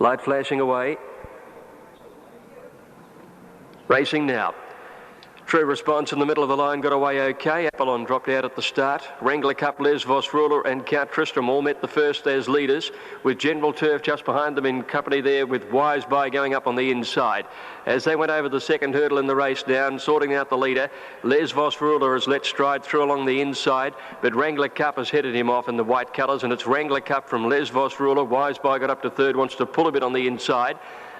Light flashing away. Racing now. True Response in the middle of the line got away okay. Apollon dropped out at the start. Wrangler Cup, Les Vos Ruler and Count Tristram all met the first as leaders, with General Turf just behind them in company there with Wise By going up on the inside. As they went over the second hurdle in the race down, sorting out the leader, Les Vos Ruler has let stride through along the inside, but Wrangler Cup has headed him off in the white colours, and it's Wrangler Cup from Les Vos Ruler. Wise By got up to third, wants to pull a bit on the inside.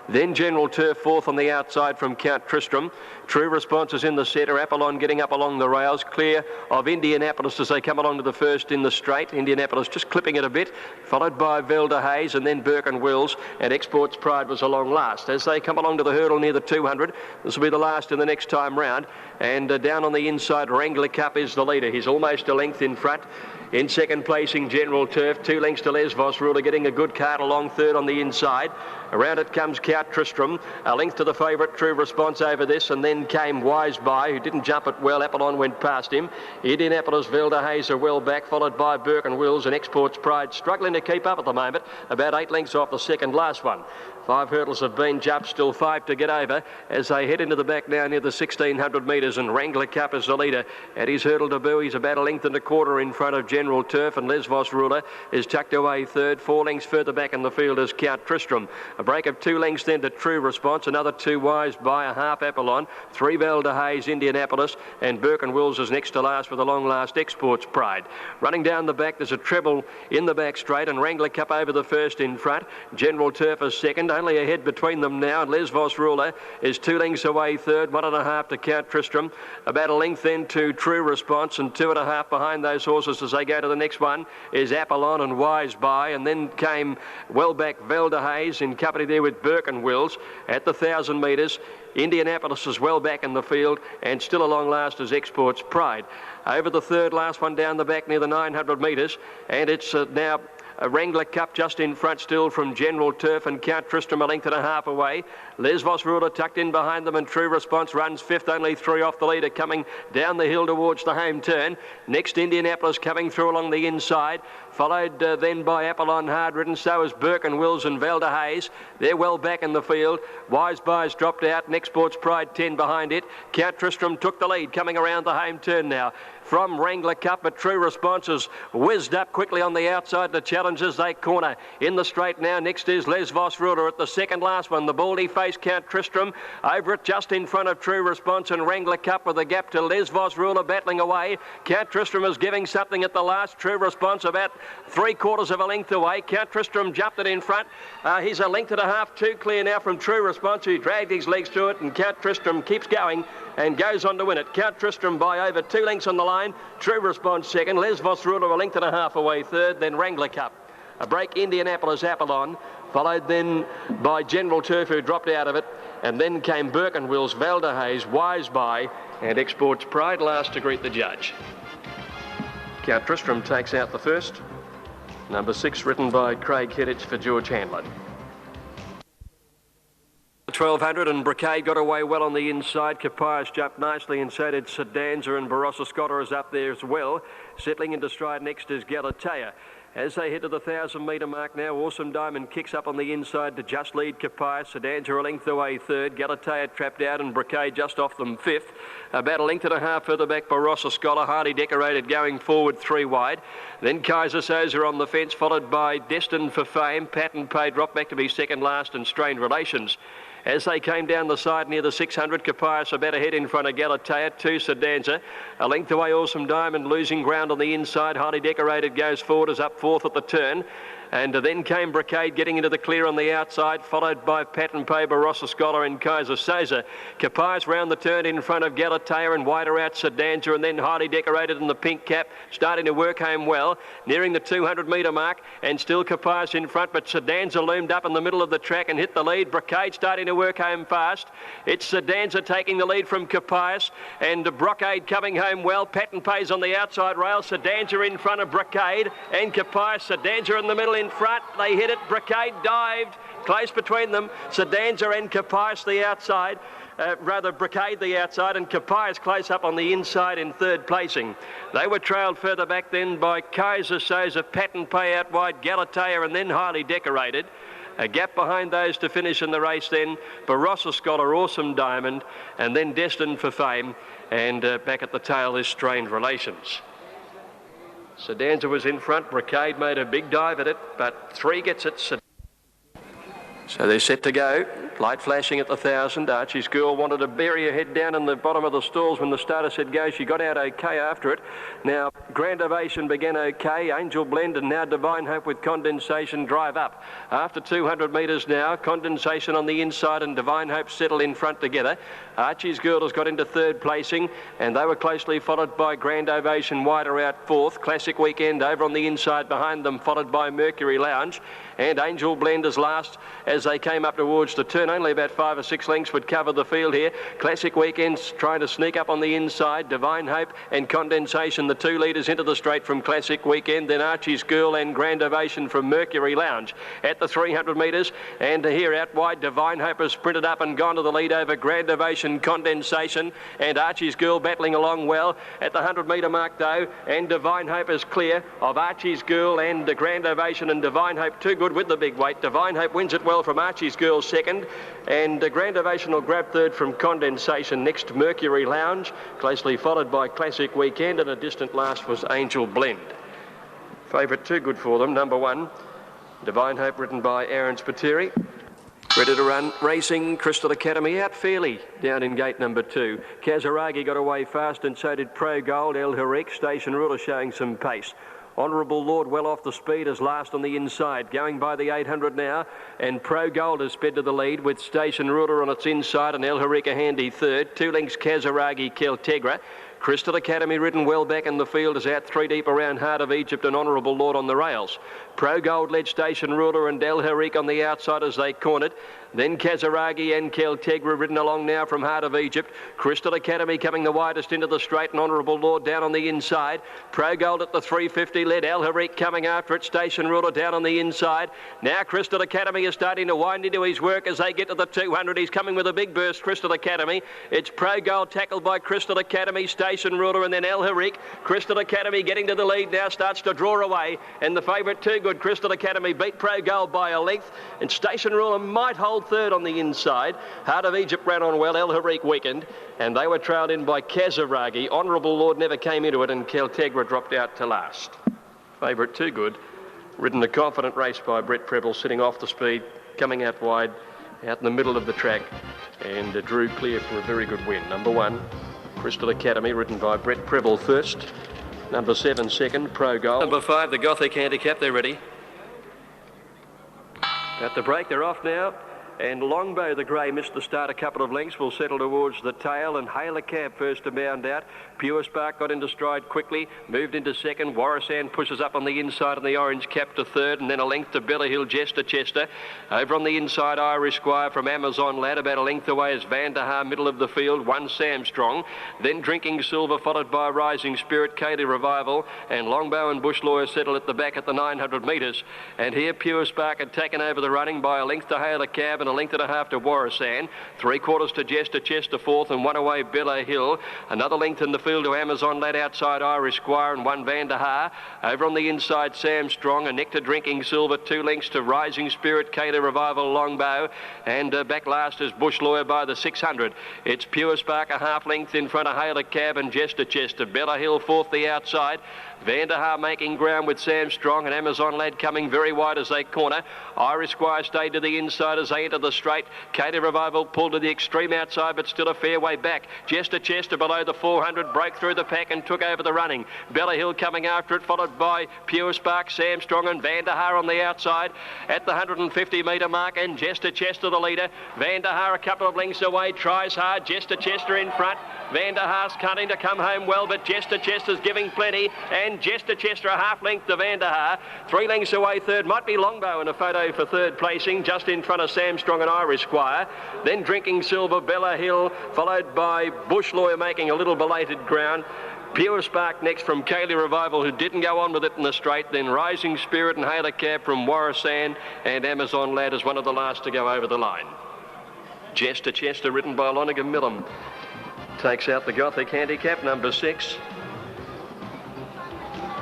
Then General Turf fourth on the outside from Count Tristram. True Response is in the centre. Apollon getting up along the rails, clear of Indianapolis as they come along to the first in the straight. Indianapolis just clipping it a bit, followed by Velda Hayes and then Burke and Wills, and Exports Pride was along last. As they come along to the hurdle near the 200, this will be the last in the next time round, and down on the inside Wrangler Cup is the leader. He's almost a length in front. In second placing, General Turf, 2 lengths to Les Vos Ruler, getting a good cart along third on the inside. Around it comes Count Tristram, a length to the favourite True Response over this, and then came Wise By, who didn't jump it well. Apollon went past him. Indianapolis, Velda Hayes are well back, followed by Burke and Wills, and Exports Pride struggling to keep up at the moment, about 8 lengths off the second last one. 5 hurdles have been jumped, still 5 to get over as they head into the back now near the 1600 metres, and Wrangler Cup is the leader. At his hurdle debut, he's about a length and a quarter in front of General Turf, and Les Vos Ruler is tucked away third. 4 lengths further back in the field is Count Tristram. A break of 2 lengths then to True Response, another 2 Wise By, a half Apollon, 3 Velda Hayes, Indianapolis, and Burke and Wills is next to last with a long last Exports Pride. Running down the back, there's a treble in the back straight, and Wrangler Cup over the first in front. General Turf is second, only ahead between them now, and Les Vos Ruler is 2 lengths away third, 1.5 to Count Tristram, about a length then to True Response, and 2.5 behind those horses as they go to the next one is Apollon and Wise By, and then came well back Velda Hayes in company there with Burke and Wills at the 1,000 metres. Indianapolis is well back in the field, and still along last is Exports Pride. Over the third, last one down the back near the 900 metres, and it's now a Wrangler Cup just in front still from General Turf, and Count Tristram a length and a half away. Les Vos Ruler tucked in behind them, and True Response runs fifth, only 3 off the leader, coming down the hill towards the home turn. Next, Indianapolis coming through along the inside, followed then by Apollon hard-ridden, so is Burke and Wills and Velda Hayes. They're well back in the field. Wise By's dropped out, and Exports Pride 10 behind it. Count Tristram took the lead, coming around the home turn now from Wrangler Cup, but True Response has whizzed up quickly on the outside to challenge as they corner. In the straight now, next is Les Vos Ruler at the second last one. The baldy-faced Count Tristram over it just in front of True Response, and Wrangler Cup with a gap to Les Vos Ruler battling away. Count Tristram is giving something at the last. True Response about 3/4 of a length away. Count Tristram jumped it in front. He's a length and a half too clear now from True Response, who dragged his legs through it, and Count Tristram keeps going and goes on to win it. Count Tristram by over 2 lengths on the line. True Response second. Les Vos Ruler a length and a half away third. Then Wrangler Cup. A break Indianapolis Apollon, followed then by General Turf, who dropped out of it, and then came Burke and Wills, Velda Hayes, Wise By, and Exports Pride last to greet the judge. Count Tristram takes out the first. Number 6, written by Craig Hidditch for George Hanlon. 1200, and Brocade got away well on the inside. Capias jumped nicely, and so did Sedanza, and Barossa Scotter is up there as well. Settling into stride next is Galatea. As they head to the 1,000-metre mark now, Awesome Diamond kicks up on the inside to just lead Capias. Sedanza a length away third. Galatea trapped out, and Brocade just off them fifth. About a length and a half further back, Barossa Scholar, highly decorated, going forward 3 wide. Then Kaiser Soza on the fence, followed by Destined for Fame. Pat and Pay dropped back to be second last, and Strained Relations. As they came down the side near the 600, Capias about ahead in front of Galatea, 2 Sedanza. A length away, Awesome Diamond losing ground on the inside. Highly Decorated goes forward, is up fourth at the turn. And then came Brocade getting into the clear on the outside, followed by Pat and Pay, Barossa Scholar and Kaiser Soza. Capias round the turn in front of Galatea, and wider out Sedanza, and then Highly Decorated in the pink cap, starting to work home well, nearing the 200-metre mark, and still Capias in front, but Sedanza loomed up in the middle of the track and hit the lead. Brocade starting to work home fast. It's Sedanza taking the lead from Capias, and Brocade coming home well. Pat and Pay's on the outside rail. Sedanza in front of Brocade and Capias. Sedanza in the middle in front. They hit it. Brocade dived. Close between them. Sedanza and Capias the outside. Brocade the outside, and Capias close up on the inside in third placing. They were trailed further back then by Kaiser Soza, Pat and Pay out wide, Galatea, and then Highly Decorated. A gap behind those to finish in the race then. Barossa Scholar, Awesome Diamond, and then Destined for Fame. And back at the tail is Strained Relations. Sedanza was in front. Brocade made a big dive at it, but 3 gets it. So they're set to go. Light flashing at the 1,000. Archie's Girl wanted to bury her head down in the bottom of the stalls when the starter said go. She got out okay after it. Now, Grand Ovation began okay. Angel Blend and now Divine Hope with Condensation drive up. After 200 metres now, Condensation on the inside and Divine Hope settle in front together. Archie's Girl has got into 3rd placing, and they were closely followed by Grand Ovation wider out 4th. Classic Weekend over on the inside behind them, followed by Mercury Lounge. And Angel Blend is last as they came up towards the turn. Only about 5 or 6 lengths would cover the field here. Classic Weekend's trying to sneak up on the inside. Divine Hope and Condensation, the 2 leaders into the straight from Classic Weekend. Then Archie's Girl and Grand Ovation from Mercury Lounge at the 300 metres. And here out wide, Divine Hope has sprinted up and gone to the lead over Grand Ovation, Condensation. And Archie's Girl battling along well at the 100 metre mark though. And Divine Hope is clear of Archie's Girl and the Grand Ovation, and Divine Hope too good with the big weight. Divine Hope wins it well from Archie's Girl second, and Grand Ovation will grab third from Condensation. Next, Mercury Lounge, closely followed by Classic Weekend, and a distant last was Angel Blend. Favourite too good for them, number 1, Divine Hope, ridden by Aaron Spiteri. Ready to run, racing, Crystal Academy out fairly down in gate number 2. Kazaragi got away fast, and so did Pro Gold. El Harik, Station Ruler showing some pace. Honourable Lord well off the speed is last on the inside, going by the 800 now, and Pro Gold has sped to the lead with Station Ruler on its inside and El Harik a handy third. 2 lengths Kazaragi, Keltegra. Crystal Academy ridden well back in the field is out 3 deep around Heart of Egypt and Honourable Lord on the rails. Pro Gold led Station Ruler and El Harik on the outside as they cornered. Then Kazaragi and Keltegra ridden along now from Heart of Egypt. Crystal Academy coming the widest into the straight and Honourable Lord down on the inside. Pro Gold at the 350 led. El Harik coming after it. Station Ruler down on the inside. Now Crystal Academy is starting to wind into his work as they get to the 200. He's coming with a big burst, Crystal Academy. It's Pro Gold tackled by Crystal Academy, Station Ruler and then El Harik. Crystal Academy getting to the lead now, starts to draw away, and the favourite too good, Crystal Academy, beat Pro Gold by a length, and Station Ruler might hold third on the inside. Heart of Egypt ran on well, El Harik weakened, and they were trailed in by Kazaragi. Honourable Lord never came into it, and Keltegra dropped out to last. Favourite too good, ridden a confident race by Brett Preble, sitting off the speed, coming out wide, out in the middle of the track, and drew clear for a very good win. Number 1, Crystal Academy, ridden by Brett Preble first. Number 7 second, Pro Gold. Number 5, the Gothic Handicap, they're ready. At the break, they're off now. And Longbow, the grey, missed the start a couple of lengths, will settle towards the tail, and Haler Cab first to bound out. Pure Spark got into stride quickly, moved into second. Warrisan pushes up on the inside and the orange cap to third, and then a length to Bella Hill, Jester Chester. Over on the inside, Irish Squire from Amazon Lad, about a length away is Van der Haar, middle of the field, 1 Sam Strong. Then Drinking Silver, followed by Rising Spirit, Kaylee Revival, and Longbow and Bush Lawyer settle at the back at the 900 metres. And here Pure Spark had taken over the running by a length to Haler Cab and a length and a half to Warrisan. 3/4 to Jester Chester, 4th, and 1 away Bella Hill. Another length in the field to Amazon Lad outside Irish Squire and 1 Van der Haar. Over on the inside, Sam Strong, a neck to Drinking Silver, 2 lengths to Rising Spirit, Kaylee Revival, Longbow, and back last is Bush Lawyer by the 600. It's Pure Spark, a half length in front of Haler Cab and Jester Chester. Bella Hill, 4th, the outside. Van der Haar making ground with Sam Strong, and Amazon Lad coming very wide as they corner. Irish Squire stayed to the inside as they enter the straight. Katie Revival pulled to the extreme outside, but still a fair way back. Jester Chester below the 400, broke through the pack and took over the running. Bella Hill coming after it, followed by Pure Spark, Sam Strong and Van der Haar on the outside at the 150 metre mark, and Jester Chester the leader. Van der Haar a couple of lengths away, tries hard. Jester Chester in front. Van der Haar's cutting to come home well, but Jester Chester's giving plenty, and Jester Chester a half length to Van der Haar. 3 lengths away third, might be Longbow in a photo for third placing, just in front of Sam Strong and Irish Squire. Then Drinking Silver, Bella Hill, followed by Bush Lawyer making a little belated ground. Pure Spark next from Kaylee Revival, who didn't go on with it in the straight. Then Rising Spirit and Haler Cab from Warrisan, and Amazon Lad is one of the last to go over the line. Jester Chester, ridden by Lonergan Millam, takes out the Gothic Handicap, number 6.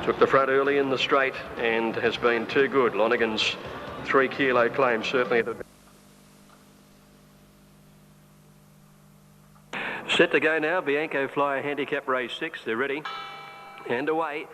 Took the front early in the straight and has been too good. Lonergan's 3 kilo claim, certainly. Set to go now, Bianco Flyer Handicap Race 6. They're ready and away.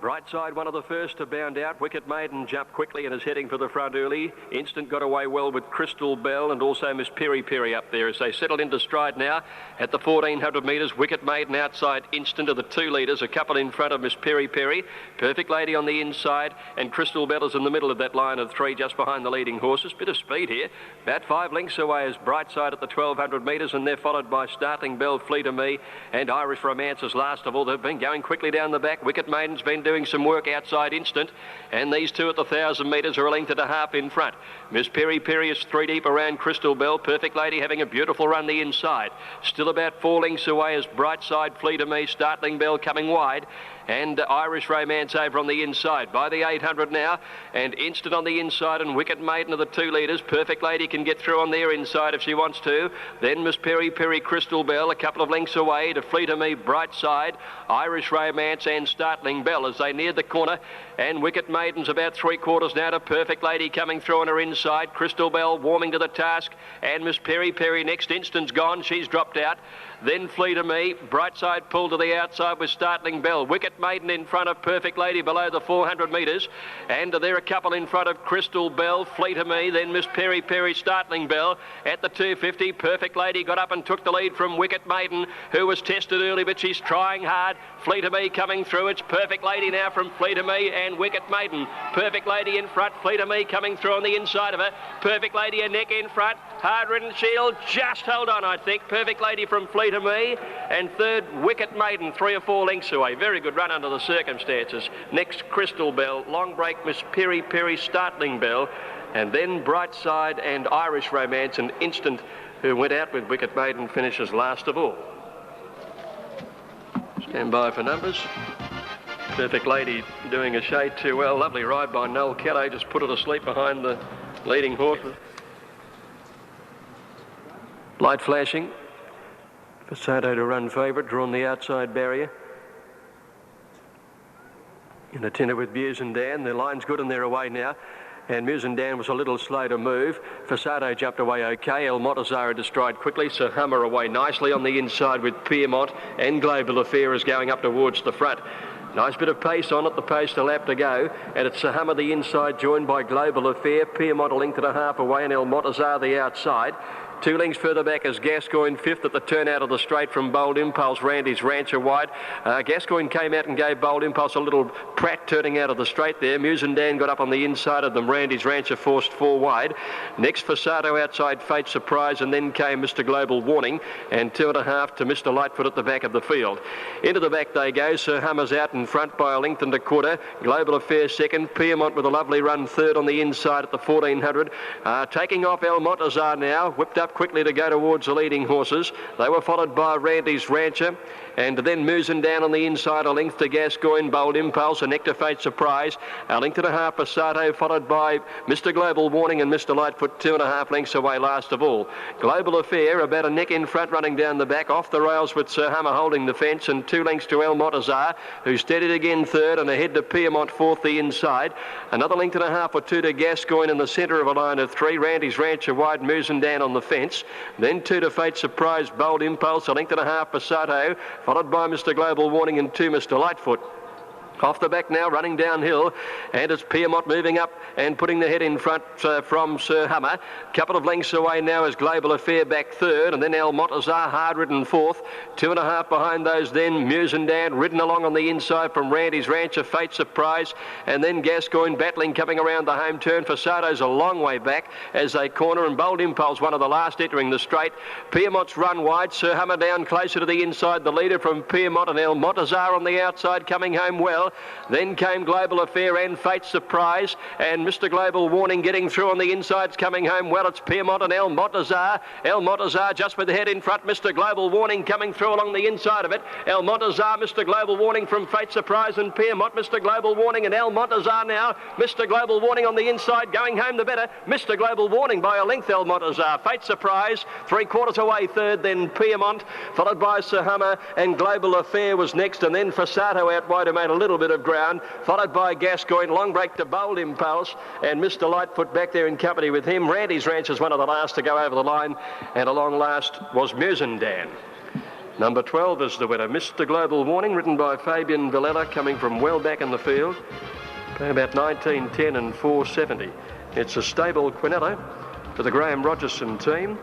Brightside, one of the first to bound out. Wicket Maiden jumped quickly and is heading for the front early. Instant got away well with Crystal Bell and also Miss Peri Peri up there as they settle into stride now at the 1400 metres. Wicket Maiden outside Instant of the 2 leaders, a couple in front of Miss Peri Peri. Perfect Lady on the inside and Crystal Bell is in the middle of that line of 3 just behind the leading horses. Bit of speed here. About 5 lengths away is Brightside at the 1200 metres and they're followed by Startling Bell, Fleet of Me and Irish Romance as last of all. They've been going quickly down the back. Wicket Maiden's been doing some work outside Instant and these two at the 1000 metres are a length and a half in front. Miss Peri Peri is 3 deep around Crystal Bell. Perfect Lady having a beautiful run the inside. Still about 4 lengths away is Brightside, Fleet of Me, Startling Bell coming wide and Irish Romance over on the inside by the 800 now and Instant on the inside and Wicket Maiden are the 2 leaders. Perfect Lady can get through on their inside if she wants to. Then Miss Peri Peri, Crystal Bell a couple of lengths away to Fleet of Me, Brightside, Irish Romance and Startling Bell as they near the corner and Wicket Maiden's about 3/4 now to Perfect Lady coming through on her inside. Crystal Bell warming to the task and Miss Peri Peri next. Instant's gone, she's dropped out. Then Fleet of Me, Brightside pulled to the outside with Startling Bell. Wicket Maiden in front of Perfect Lady below the 400 metres. And they're a couple in front of Crystal Bell, Fleet of Me, then Miss Peri Peri, Startling Bell. At the 250, Perfect Lady got up and took the lead from Wicket Maiden, who was tested early, but she's trying hard. Fleet of Me coming through. It's Perfect Lady now from Fleet of Me and Wicket Maiden. Perfect Lady in front, Fleet of Me coming through on the inside of her. Perfect Lady a neck in front. Hard Ridden Shield just held on, I think. Perfect Lady from Fleet of Me. And third, Wicket Maiden, 3 or 4 lengths away. Very good run under the circumstances. Next, Crystal Bell. Long break, Miss Peri Peri, Startling Bell. And then Brightside and Irish Romance, and Instant, who went out with Wicket Maiden, finishes last of all. Stand by for numbers. Perfect Lady doing a shade too well. Lovely ride by Noel Kelly. Just put her to sleep behind the leading horses. Light flashing. Fasado to run favourite, drawn the outside barrier. In a tenner with Musendan. The line's good and they're away now. And Musendan was a little slow to move. Fasado jumped away okay. El Montazara to stride quickly. Sir Hummer away nicely on the inside with Piermont. And Global Affair is going up towards the front. Nice bit of pace on at the post, a lap to go. And it's Sir Hummer the inside, joined by Global Affair. Piermont a length and a half away and El Montazara the outside. 2 lengths further back is Gascoigne, 5th at the turn out of the straight from Bold Impulse. Randy's Rancher wide. Gascoigne came out and gave Bold Impulse a little prat turning out of the straight there. Musendan got up on the inside of them. Randy's Rancher forced 4 wide. Next, Fasado outside Fate Surprise, and then came Mr. Global Warning, and 2.5 to Mr. Lightfoot at the back of the field. Into the back they go. Sir Hummer's out in front by a length and a quarter. Global Affair second. Piermont with a lovely run third on the inside at the 1400. Taking off El Montazar now. Whipped up quickly to go towards the leading horses. They were followed by Randy's Rancher and then Musendan on the inside, a length to Gascoigne, Bold Impulse, a Nectar Fate Surprise, a length and a half for Sato, followed by Mr. Global Warning and Mr. Lightfoot, 2.5 lengths away last of all. Global Affair about a neck in front running down the back, off the rails with Sir Hummer holding the fence, and 2 lengths to El Montazar, who steadied again third, and ahead to Piermont fourth the inside. Another length and a half or 2 to Gascoigne in the centre of a line of 3. Randy's Rancher wide, Musendan on the fence. Then 2 to Fate Surprise, Bold Impulse, a length and a half for Sato, followed by Mr. Global Warning and 2 Mr. Lightfoot. Off the back now, running downhill, and it's Piermont moving up and putting the head in front from Sir Hummer. Couple of lengths away now is Global Affair back third, and then El Montazar hard ridden fourth. 2.5 behind those then Musendan ridden along on the inside from Randy's Rancher, Fate Surprise, and then Gascoigne battling coming around the home turn. Fasato's a long way back as they corner, and Bold Impulse one of the last entering the straight. Piermont's run wide, Sir Hummer down closer to the inside, the leader from Piermont, and El Montazar on the outside coming home well. Then came Global Affair and Fate Surprise, and Mr. Global Warning getting through on the insides, coming home well. It's Piermont and El Montazar. El Montazar just with the head in front. Mr. Global Warning coming through along the inside of it. El Montazar, Mr. Global Warning from Fate Surprise and Piermont. Mr. Global Warning and El Montazar now. Mr. Global Warning on the inside, going home the better. Mr. Global Warning by a length, El Montazar. Fate Surprise, 3/4 away third, then Piermont, followed by Sir Hummer, and Global Affair was next, and then Fasado out wide, who made a little little bit of ground, followed by Gascoigne. Long break to Bold Impulse, and Mr. Lightfoot back there in company with him. Randy's Ranch is one of the last to go over the line, and along last was Musendan. Number 12 is the winner, Mr. Global Warning, ridden by Fabian Villela, coming from well back in the field, paying about 19.10 and 4.70. It's a stable Quinella for the Graham Rogerson team,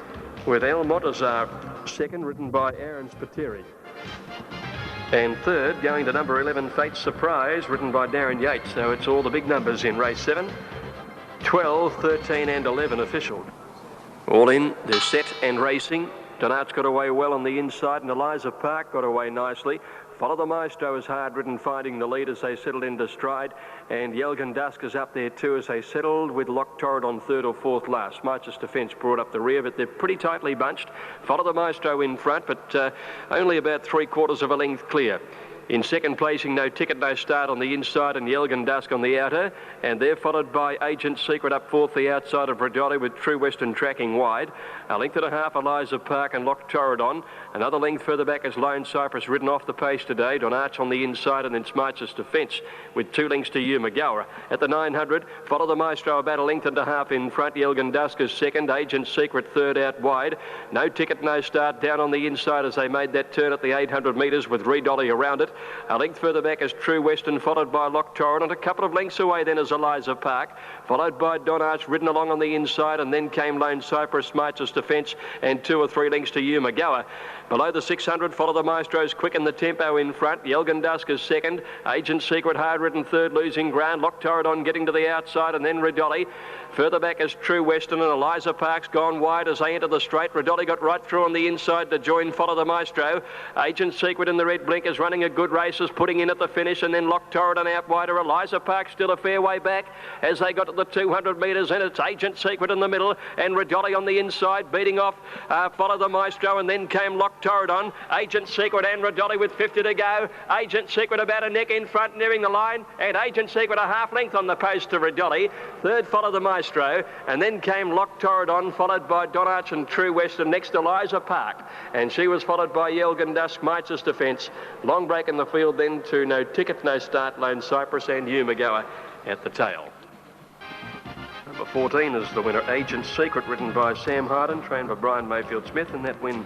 with El Montazar second, ridden by Aaron Spiteri. And third, going to number 11, Fate Surprise, ridden by Darren Yates. So it's all the big numbers in race 7, 12, 13 and 11 official. All in, they're set and racing. Donat's got away well on the inside, and Eliza Park got away nicely. Follow the Maestro is hard ridden, finding the lead as they settled into stride, and Yelgan Dusk is up there too as they settled, with Loch Torrid on third or fourth last. March's Defence brought up the rear, but they're pretty tightly bunched. Follow the Maestro in front, but only about 3/4 of a length clear. In second placing, No Ticket, No Start on the inside, and Yelgan Dusk on the outer. And they're followed by Agent Secret up fourth, the outside of Redotti, with True Western tracking wide. A length and a half, Eliza Park and Loch Torrid on. Another length further back is Lone Cypress, ridden off the pace today. Don Arch on the inside, and then Smart's Defence with 2 lengths to Hugh McGower. At the 900, follow the Maestro about a length and a half in front. Yelgan Dusk is second, Agent Secret third out wide. No Ticket, No Start down on the inside as they made that turn at the 800 metres with Redolly around it. A length further back is True Western, followed by Loch Torrid, and a couple of lengths away then is Eliza Park, followed by Don Arch, ridden along on the inside, and then came Lone Cypress, Smart's Defence, and 2 or 3 lengths to Hugh McGower. Below the 600, follow the Maestros, quicken the tempo in front. Yelgan Dusk is second. Agent Secret, hard-ridden third, losing ground. Loch Torrid on getting to the outside, and then Redolly. Further back is True Western, and Eliza Park's gone wide as they enter the straight. Redolly got right through on the inside to join, follow the Maestro. Agent Secret in the red blinkers, running a good race, is putting in at the finish, and then Loch Torrid and out wider. Eliza Park still a fair way back as they got to the 200 metres, and it's Agent Secret in the middle, and Redolly on the inside, beating off, follow the Maestro, and then came Loch Torrid on. Agent Secret and Redolly with 50 to go. Agent Secret about a neck in front, nearing the line, and Agent Secret a half length on the post to Redolly. Third, follow the Maestro, and then came Loch Torrid on, followed by Don Arch and True Western. Next, Eliza Park, and she was followed by Yelgan Dusk, March's Defence. Long break in the field then to No Ticket, No Start, Lone Cypress, and Hugh McGower at the tail. Number 14 is the winner, Agent Secret, ridden by Sam Harden, trained by Brian Mayfield Smith, and that win